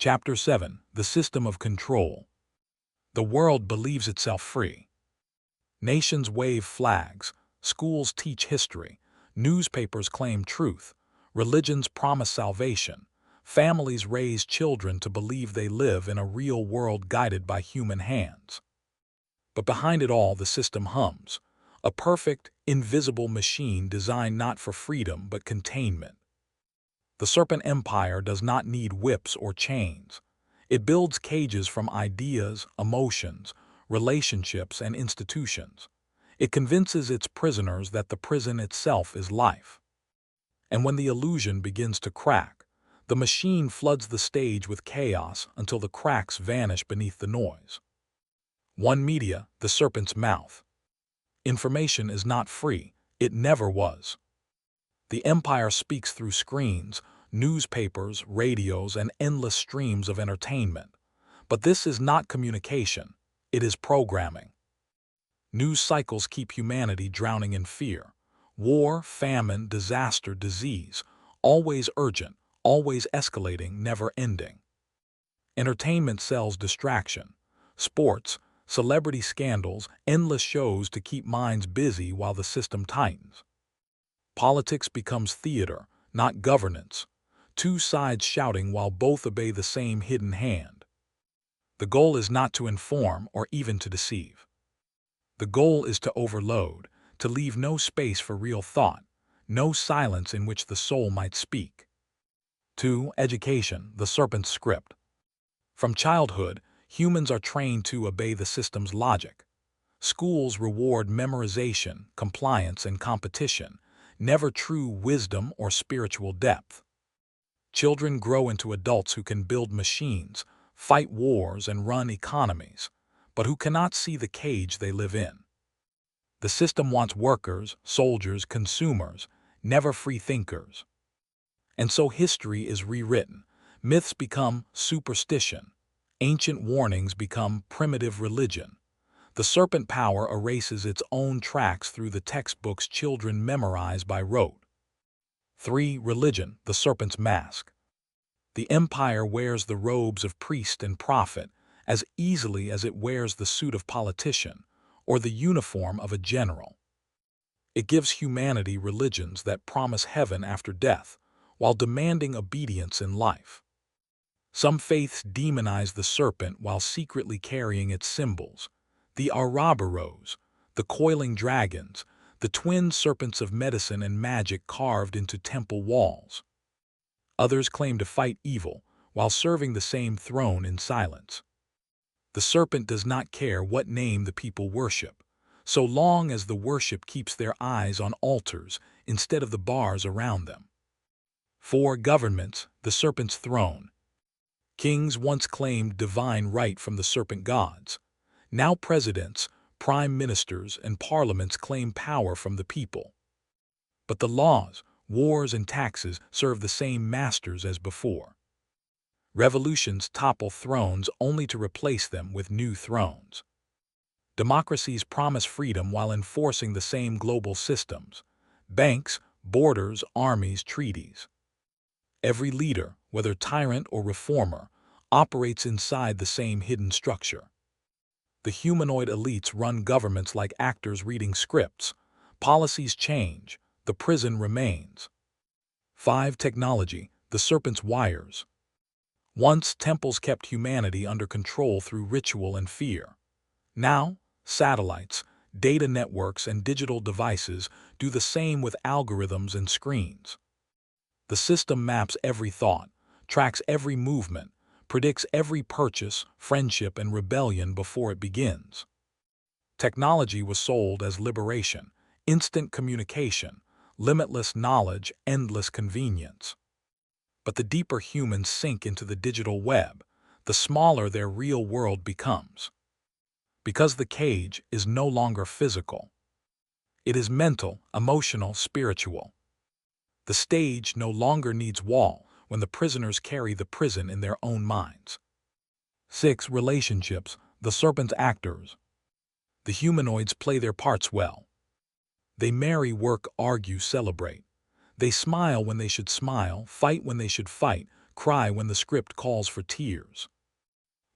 Chapter 7. The System of Control. The world believes itself free. Nations wave flags, schools teach history, newspapers claim truth, religions promise salvation, families raise children to believe they live in a real world guided by human hands. But behind it all, the system hums, a perfect, invisible machine designed not for freedom but containment. The Serpent Empire does not need whips or chains. It builds cages from ideas, emotions, relationships, and institutions. It convinces its prisoners that the prison itself is life. And when the illusion begins to crack, the machine floods the stage with chaos until the cracks vanish beneath the noise. One media, the serpent's mouth. Information is not free. It never was. The empire speaks through screens, newspapers, radios, and endless streams of entertainment. But this is not communication. It is programming. News cycles keep humanity drowning in fear. War, famine, disaster, disease, always urgent, always escalating, never ending. Entertainment sells distraction. Sports, celebrity scandals, endless shows to keep minds busy while the system tightens. Politics becomes theater, not governance. Two sides shouting while both obey the same hidden hand. The goal is not to inform or even to deceive. The goal is to overload, to leave no space for real thought, no silence in which the soul might speak. 2. Education, the serpent's script. From childhood, humans are trained to obey the system's logic. Schools reward memorization, compliance, and competition, never true wisdom or spiritual depth. Children grow into adults who can build machines, fight wars, and run economies, but who cannot see the cage they live in. The system wants workers, soldiers, consumers, never free thinkers. And so history is rewritten. Myths become superstition. Ancient warnings become primitive religion. The serpent power erases its own tracks through the textbooks children memorize by rote. 3. Religion, the serpent's mask. The empire wears the robes of priest and prophet as easily as it wears the suit of politician or the uniform of a general. It gives humanity religions that promise heaven after death while demanding obedience in life. Some faiths demonize the serpent while secretly carrying its symbols. The Ouroboros, the coiling dragons, the twin serpents of medicine and magic carved into temple walls. Others claim to fight evil while serving the same throne in silence. The serpent does not care what name the people worship, so long as the worship keeps their eyes on altars instead of the bars around them. 4. Governments, the serpent's throne. Kings once claimed divine right from the serpent gods. Now presidents, prime ministers, and parliaments claim power from the people. But the laws, wars, and taxes serve the same masters as before. Revolutions topple thrones only to replace them with new thrones. Democracies promise freedom while enforcing the same global systems: banks, borders, armies, treaties. Every leader, whether tyrant or reformer, operates inside the same hidden structure. The humanoid elites run governments like actors reading scripts. Policies change, the prison remains. 5. Technology, the serpent's wires. Once, temples kept humanity under control through ritual and fear. Now, satellites, data networks, and digital devices do the same with algorithms and screens. The system maps every thought, tracks every movement, predicts every purchase, friendship, and rebellion before it begins. Technology was sold as liberation, instant communication, limitless knowledge, endless convenience. But the deeper humans sink into the digital web, the smaller their real world becomes. Because the cage is no longer physical. It is mental, emotional, spiritual. The stage no longer needs wall when the prisoners carry the prison in their own minds. 6. Relationships, the serpent's actors. The humanoids play their parts well. They marry, work, argue, celebrate. They smile when they should smile, fight when they should fight, cry when the script calls for tears.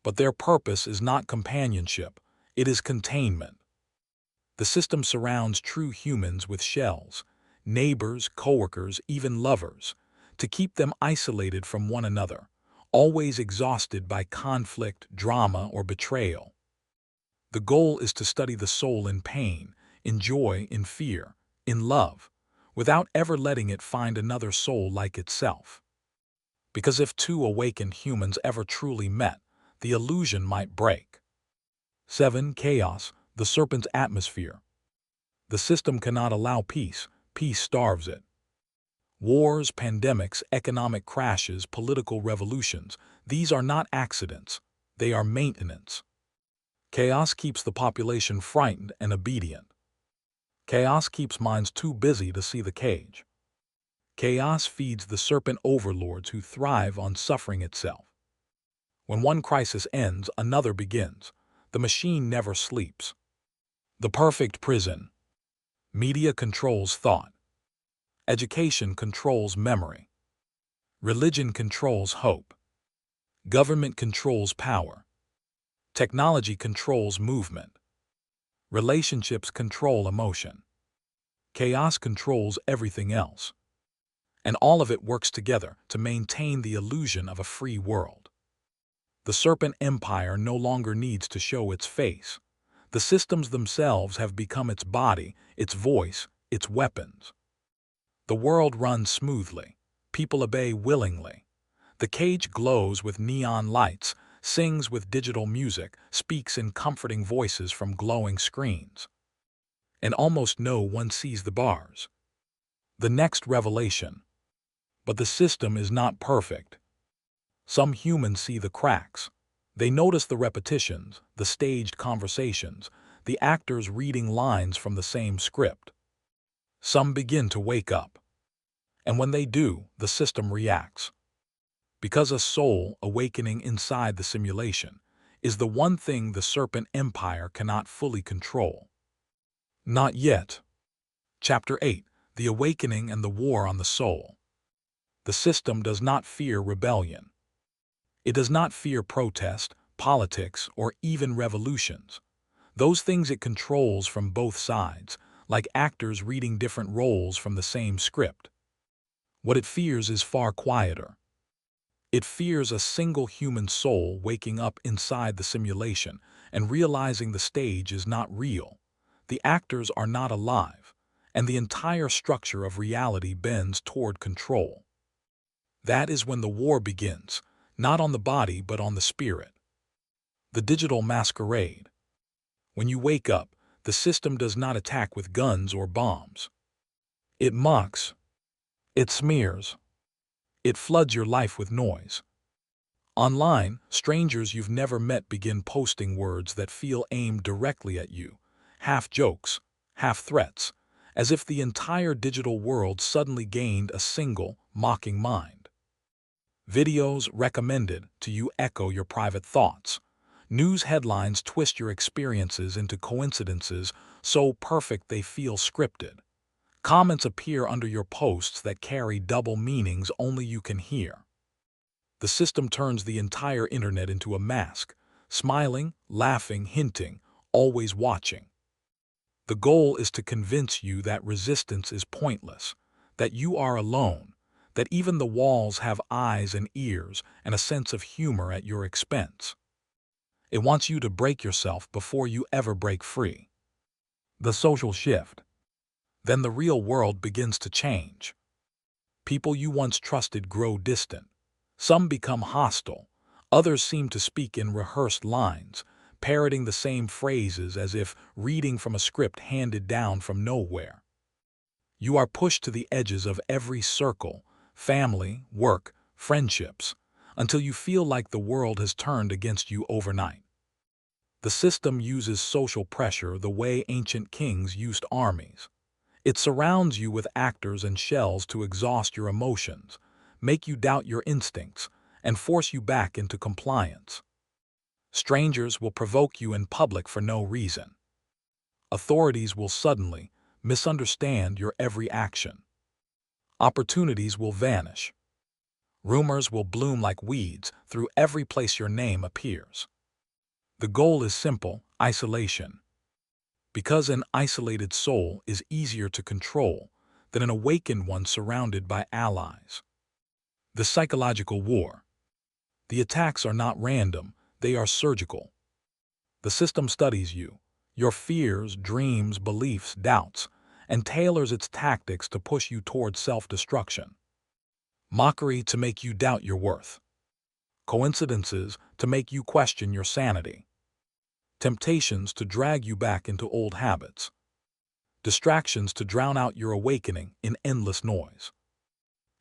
But their purpose is not companionship, it is containment. The system surrounds true humans with shells, neighbors, coworkers, even lovers, to keep them isolated from one another, always exhausted by conflict, drama, or betrayal. The goal is to study the soul in pain, in joy, in fear, in love, without ever letting it find another soul like itself. Because if two awakened humans ever truly met, the illusion might break. 7. Chaos, the serpent's atmosphere. The system cannot allow peace, peace starves it. Wars, pandemics, economic crashes, political revolutions, these are not accidents, they are maintenance. Chaos keeps the population frightened and obedient. Chaos keeps minds too busy to see the cage. Chaos feeds the serpent overlords who thrive on suffering itself. When one crisis ends, another begins. The machine never sleeps. The perfect prison. Media controls thought. Education controls memory. Religion controls hope. Government controls power. Technology controls movement. Relationships control emotion. Chaos controls everything else. And all of it works together to maintain the illusion of a free world. The serpent empire no longer needs to show its face. The systems themselves have become its body, its voice, its weapons. The world runs smoothly. People obey willingly. The cage glows with neon lights, sings with digital music, speaks in comforting voices from glowing screens. And almost no one sees the bars. The next revelation. But the system is not perfect. Some humans see the cracks. They notice the repetitions, the staged conversations, the actors reading lines from the same script. Some begin to wake up. And when they do, the system reacts. Because a soul awakening inside the simulation is the one thing the serpent empire cannot fully control. Not yet. Chapter 8. The Awakening and the War on the Soul. The system does not fear rebellion. It does not fear protest, politics, or even revolutions. Those things it controls from both sides, like actors reading different roles from the same script. What it fears is far quieter. It fears a single human soul waking up inside the simulation and realizing the stage is not real, the actors are not alive, and the entire structure of reality bends toward control. That is when the war begins, not on the body but on the spirit. The digital masquerade. When you wake up, the system does not attack with guns or bombs. It mocks. It smears. It floods your life with noise. Online, strangers you've never met begin posting words that feel aimed directly at you, half jokes, half threats, as if the entire digital world suddenly gained a single, mocking mind. Videos recommended to you echo your private thoughts. News headlines twist your experiences into coincidences so perfect they feel scripted. Comments appear under your posts that carry double meanings only you can hear. The system turns the entire internet into a mask, smiling, laughing, hinting, always watching. The goal is to convince you that resistance is pointless, that you are alone, that even the walls have eyes and ears and a sense of humor at your expense. It wants you to break yourself before you ever break free. The social shift. Then the real world begins to change. People you once trusted grow distant. Some become hostile. Others seem to speak in rehearsed lines, parroting the same phrases as if reading from a script handed down from nowhere. You are pushed to the edges of every circle, family, work, friendships, until you feel like the world has turned against you overnight. The system uses social pressure the way ancient kings used armies. It surrounds you with actors and shells to exhaust your emotions, make you doubt your instincts, and force you back into compliance. Strangers will provoke you in public for no reason. Authorities will suddenly misunderstand your every action. Opportunities will vanish. Rumors will bloom like weeds through every place your name appears. The goal is simple: isolation. Because an isolated soul is easier to control than an awakened one surrounded by allies. The psychological war. The attacks are not random, they are surgical. The system studies you, your fears, dreams, beliefs, doubts, and tailors its tactics to push you towards self-destruction. Mockery to make you doubt your worth. Coincidences to make you question your sanity. Temptations to drag you back into old habits. Distractions to drown out your awakening in endless noise.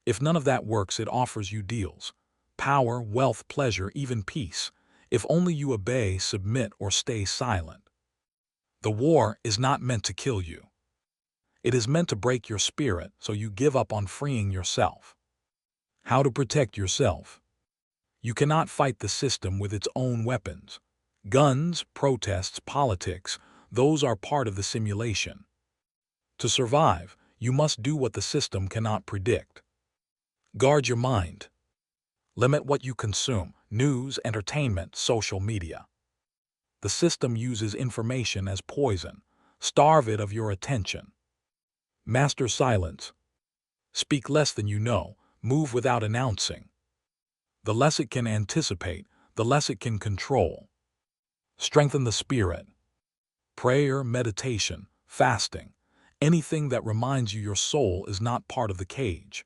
If none of that works, it offers you deals: power, wealth, pleasure, even peace, if only you obey, submit, or stay silent. The war is not meant to kill you. It is meant to break your spirit so you give up on freeing yourself. How to protect yourself. You cannot fight the system with its own weapons. Guns, protests, politics, those are part of the simulation. To survive, you must do what the system cannot predict. Guard your mind. Limit what you consume: news, entertainment, social media. The system uses information as poison. Starve it of your attention. Master silence. Speak less than you know, move without announcing. The less it can anticipate, the less it can control. Strengthen the spirit. Prayer, meditation, fasting, anything that reminds you your soul is not part of the cage.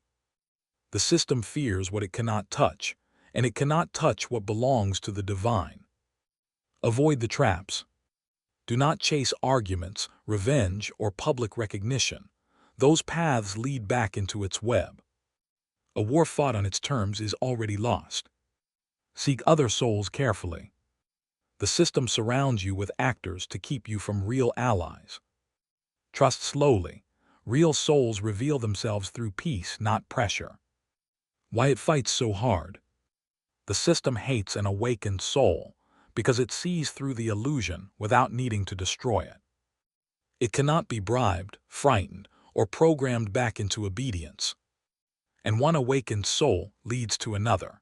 The system fears what it cannot touch, and it cannot touch what belongs to the divine. Avoid the traps. Do not chase arguments, revenge, or public recognition. Those paths lead back into its web. A war fought on its terms is already lost. Seek other souls carefully. The system surrounds you with actors to keep you from real allies. Trust slowly. Real souls reveal themselves through peace, not pressure. Why it fights so hard. The system hates an awakened soul because it sees through the illusion without needing to destroy it. It cannot be bribed, frightened, or programmed back into obedience. And one awakened soul leads to another.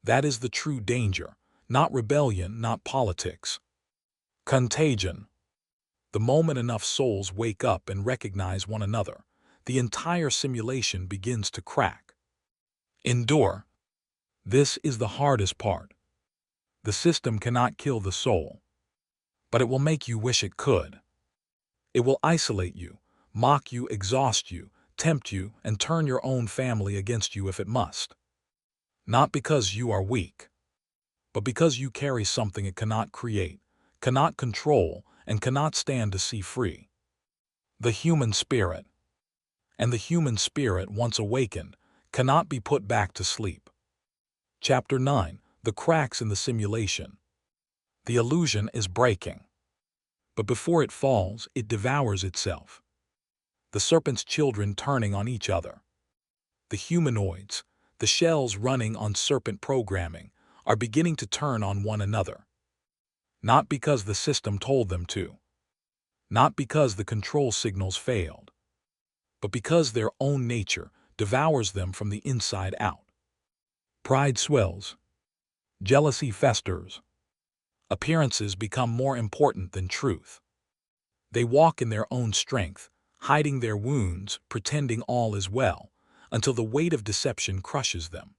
That is the true danger, not rebellion, not politics. Contagion. The moment enough souls wake up and recognize one another, the entire simulation begins to crack. Endure. This is the hardest part. The system cannot kill the soul, but it will make you wish it could. It will isolate you, mock you, exhaust you, tempt you, and turn your own family against you if it must. Not because you are weak, but because you carry something it cannot create, cannot control, and cannot stand to see free. The human spirit. And the human spirit, once awakened, cannot be put back to sleep. Chapter 9. The cracks in the simulation. The illusion is breaking. But before it falls, it devours itself. The serpent's children turning on each other. The humanoids, the shells running on serpent programming, are beginning to turn on one another. Not because the system told them to. Not because the control signals failed. But because their own nature devours them from the inside out. Pride swells. Jealousy festers. Appearances become more important than truth. They walk in their own strength, hiding their wounds, pretending all is well, until the weight of deception crushes them.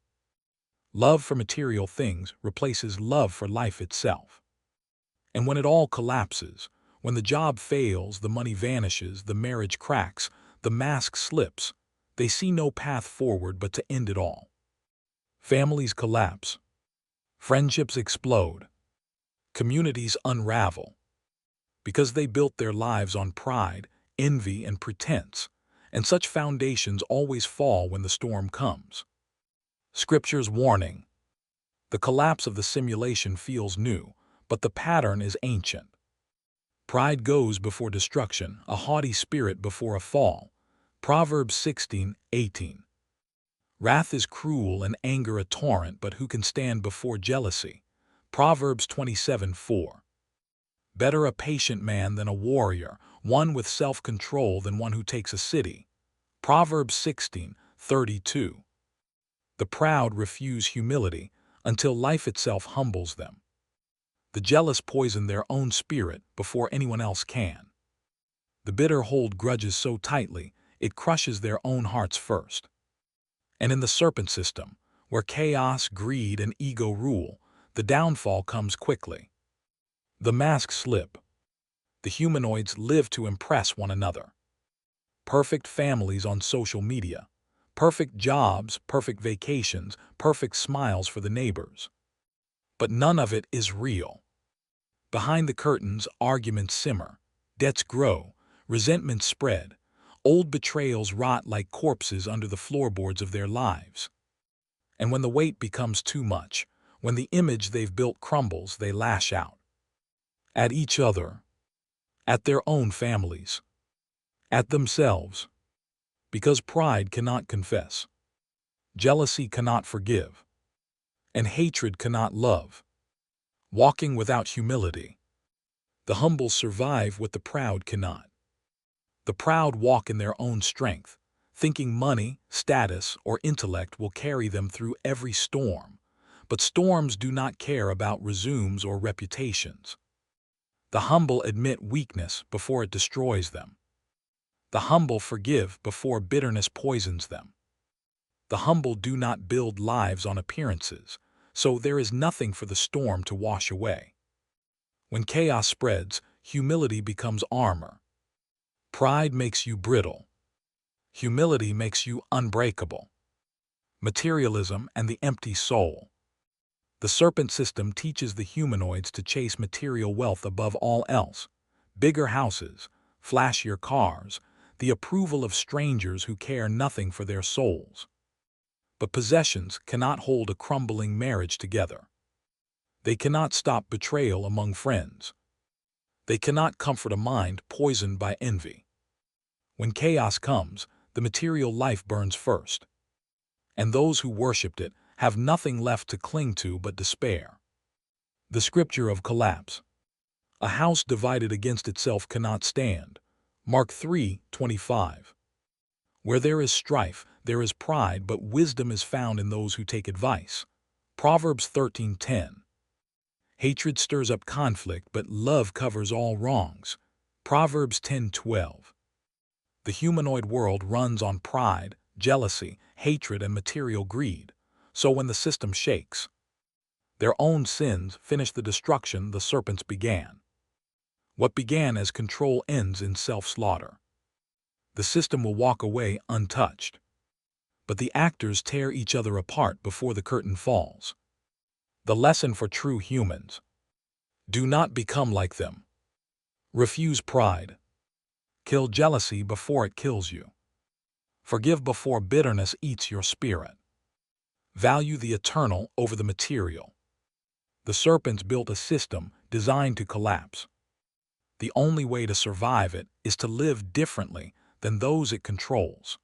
Love for material things replaces love for life itself. And when it all collapses, when the job fails, the money vanishes, the marriage cracks, the mask slips, they see no path forward but to end it all. Families collapse. Friendships explode. Communities unravel. Because they built their lives on pride, envy, and pretense, and such foundations always fall when the storm comes. Scripture's warning. The collapse of the simulation feels new, but the pattern is ancient. Pride goes before destruction, a haughty spirit before a fall. Proverbs 16:18. Wrath is cruel and anger a torrent, but who can stand before jealousy? Proverbs 27:4. Better a patient man than a warrior, one with self-control than one who takes a city. Proverbs 16:32. The proud refuse humility until life itself humbles them. The jealous poison their own spirit before anyone else can. The bitter hold grudges so tightly it crushes their own hearts first. And in the serpent system, where chaos, greed, and ego rule, the downfall comes quickly. The masks slip. The humanoids live to impress one another. Perfect families on social media. Perfect jobs, perfect vacations, perfect smiles for the neighbors. But none of it is real. Behind the curtains, arguments simmer, debts grow, resentments spread, old betrayals rot like corpses under the floorboards of their lives. And when the weight becomes too much, when the image they've built crumbles, they lash out. At each other, at their own families, at themselves. Because pride cannot confess, jealousy cannot forgive, and hatred cannot love. Walking without humility. The humble survive what the proud cannot. The proud walk in their own strength, thinking money, status, or intellect will carry them through every storm. But storms do not care about resumes or reputations. The humble admit weakness before it destroys them. The humble forgive before bitterness poisons them. The humble do not build lives on appearances, so there is nothing for the storm to wash away. When chaos spreads, humility becomes armor. Pride makes you brittle. Humility makes you unbreakable. Materialism and the empty soul. The serpent system teaches the humanoids to chase material wealth above all else. Bigger houses, flashier cars, the approval of strangers who care nothing for their souls. But possessions cannot hold a crumbling marriage together. They cannot stop betrayal among friends. They cannot comfort a mind poisoned by envy. When chaos comes, the material life burns first. And those who worshipped it have nothing left to cling to but despair. The scripture of collapse. A house divided against itself cannot stand. Mark 3:25. Where there is strife, there is pride, but wisdom is found in those who take advice. Proverbs 13:10. Hatred stirs up conflict, but love covers all wrongs. Proverbs 10:12. The humanoid world runs on pride, jealousy, hatred, and material greed. So when the system shakes, their own sins finish the destruction the serpents began. What began as control ends in self-slaughter. The system will walk away untouched. But the actors tear each other apart before the curtain falls. The lesson for true humans. Do not become like them. Refuse pride. Kill jealousy before it kills you. Forgive before bitterness eats your spirit. Value the eternal over the material. The serpents built a system designed to collapse. The only way to survive it is to live differently than those it controls.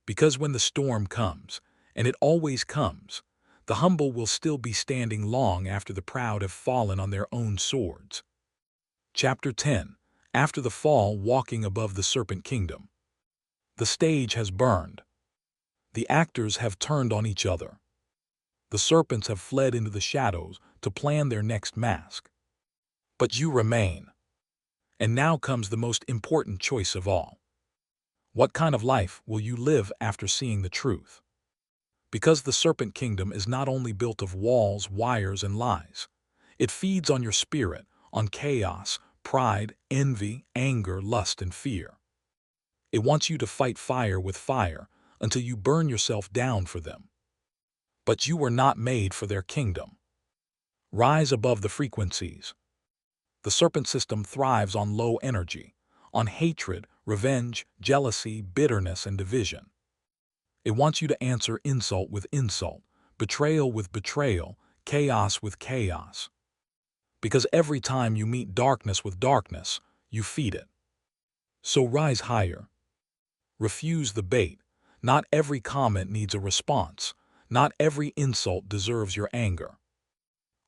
Because when the storm comes, and it always comes, the humble will still be standing long after the proud have fallen on their own swords. Chapter 10. After the fall, walking above the serpent kingdom. The stage has burned. The actors have turned on each other. The serpents have fled into the shadows to plan their next mask. But you remain. And now comes the most important choice of all. What kind of life will you live after seeing the truth? Because the serpent kingdom is not only built of walls, wires, and lies. It feeds on your spirit, on chaos, pride, envy, anger, lust, and fear. It wants you to fight fire with fire until you burn yourself down for them. But you were not made for their kingdom. Rise above the frequencies. The serpent system thrives on low energy, on hatred, revenge, jealousy, bitterness, and division. It wants you to answer insult with insult, betrayal with betrayal, chaos with chaos. Because every time you meet darkness with darkness, you feed it. So rise higher. Refuse the bait. Not every comment needs a response. Not every insult deserves your anger.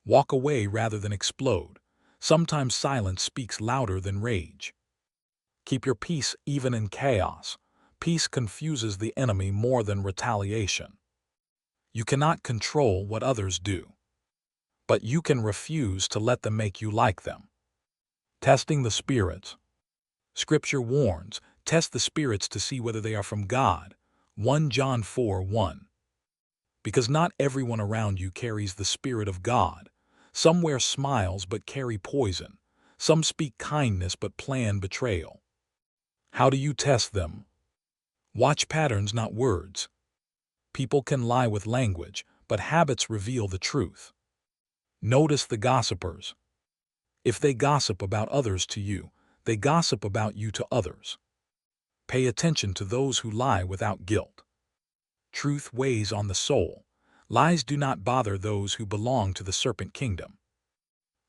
Walk away rather than explode. Sometimes silence speaks louder than rage. Keep your peace even in chaos. Peace confuses the enemy more than retaliation. You cannot control what others do, but you can refuse to let them make you like them. Testing the spirits. Scripture warns, test the spirits to see whether they are from God. 1 John 4:1. Because not everyone around you carries the Spirit of God. Some wear smiles but carry poison. Some speak kindness but plan betrayal. How do you test them? Watch patterns, not words. People can lie with language, but habits reveal the truth. Notice the gossipers. If they gossip about others to you, they gossip about you to others. Pay attention to those who lie without guilt. Truth weighs on the soul. Lies do not bother those who belong to the serpent kingdom.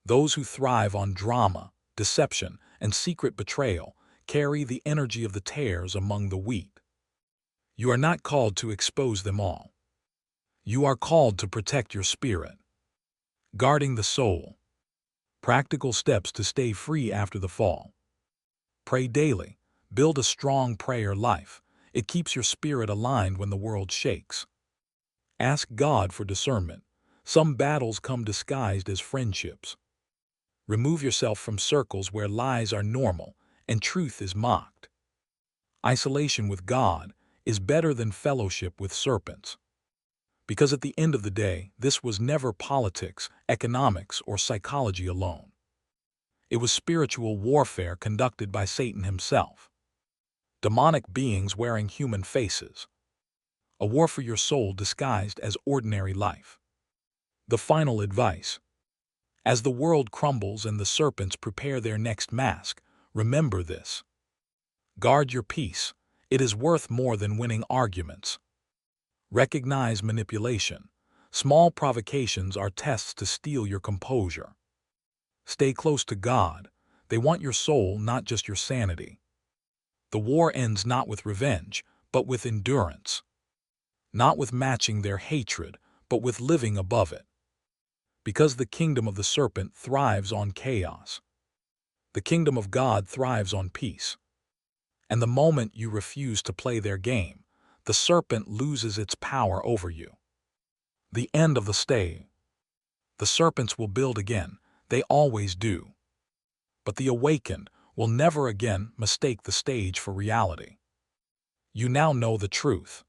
Those who thrive on drama, deception, and secret betrayal carry the energy of the tares among the wheat. You are not called to expose them all. You are called to protect your spirit. Guarding the soul. Practical steps to stay free after the fall. Pray daily. Build a strong prayer life. It keeps your spirit aligned when the world shakes. Ask God for discernment. Some battles come disguised as friendships. Remove yourself from circles where lies are normal and truth is mocked. Isolation with God is better than fellowship with serpents. Because at the end of the day, this was never politics, economics, or psychology alone. It was spiritual warfare conducted by Satan himself. Demonic beings wearing human faces. A war for your soul disguised as ordinary life. The final advice. As the world crumbles and the serpents prepare their next mask, remember this. Guard your peace. It is worth more than winning arguments. Recognize manipulation. Small provocations are tests to steal your composure. Stay close to God. They want your soul, not just your sanity. The war ends not with revenge, but with endurance. Not with matching their hatred, but with living above it. Because the kingdom of the serpent thrives on chaos. The kingdom of God thrives on peace. And the moment you refuse to play their game, the serpent loses its power over you. The end of the stay. The serpents will build again. They always do. But the awakened will never again mistake the stage for reality. You now know the truth.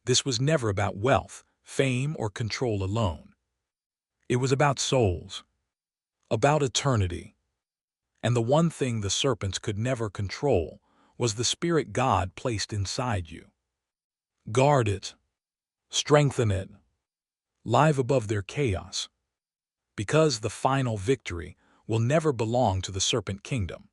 This was never about wealth, fame, or control alone. It was about souls, about eternity. And the one thing the serpents could never control was the spirit God placed inside you. Guard it. Strengthen it. Live above their chaos. Because the final victory will never belong to the serpent kingdom.